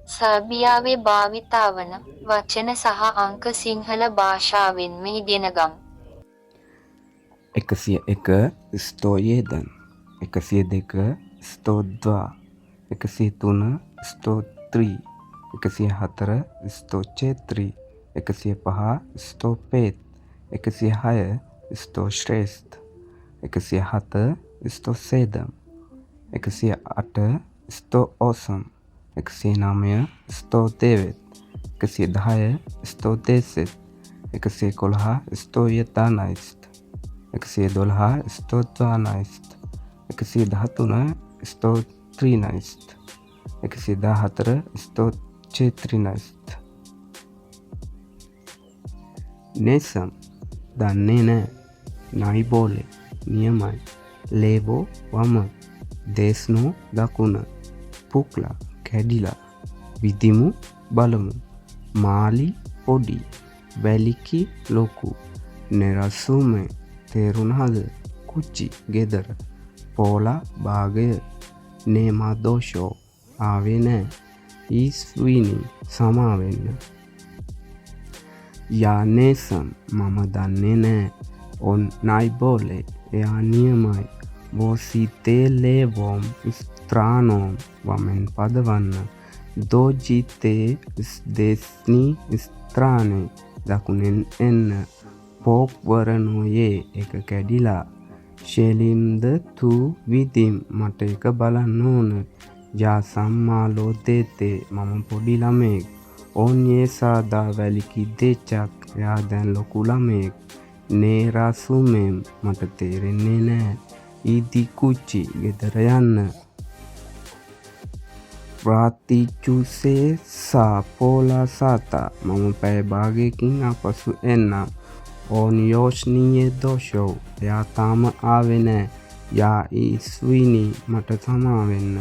සර්බියාවේ භාවිතා වන වචන සහ අංක සිංහල භාෂාවෙන් මෙහි ගෙනගම්. 101 101, 102 102, 103 103, 104 104, 105 105, 106 106, 107 107, 108 108, 109 109, 110 110, 111 111, 112 112, 113 113, 114 114. නෙසම් දන්නේ නෑ, නයිබෝලේ නියමයි, ලේබෝ වම, දේස්නෝ දකුණ, පුක්ලා කැඩිලා, විදිමු බලමු, මාලි පොඩි, වැලිකි ලොකු, නෙරසුමේ තේරුණාද, කුච්චි ගෙදර, පෝලා භාගය, නේමාදෝෂෝ ආවේ නෑ, ඊස්විනි සමාවෙන්න. යානේසම් මම දන්නේ නෑ, ඔන් නයිබෝලේ එයා නියමයි, වෝසිතේලේවෝම් ස්ත්‍රානෝම් වමෙන් පදවන්න, දෝජිතේ ස්දෙස්නි ස්ත්‍රානේ දකුණෙන් එන්න, පෝක්වරනෝයේ එක කැඩිලා, ශෙලිම්ද තු විදිම් මට එක බලන්න ඕන, යා සම්මාලෝ දේතේ මම පොඩි ළමෙක්, ඕන්යේ සාදා වැලිකි දෙච්චක් එයා දැන් ලොකු ළමෙක්, නේරසුමෙම් මට තේරෙන්නේ නෑ, ඉදි කුච්චි ගෙදර යන්න. රාතිචුසේ සා පෝලා සාතා මම පැය භාගයකින් අපසු එන්නම්, ඕන් යෝෂ්නීයේ දෝෂෝ එයා තාම ආවේ නෑ, යා ඊස්විනි මට සමාවෙන්න.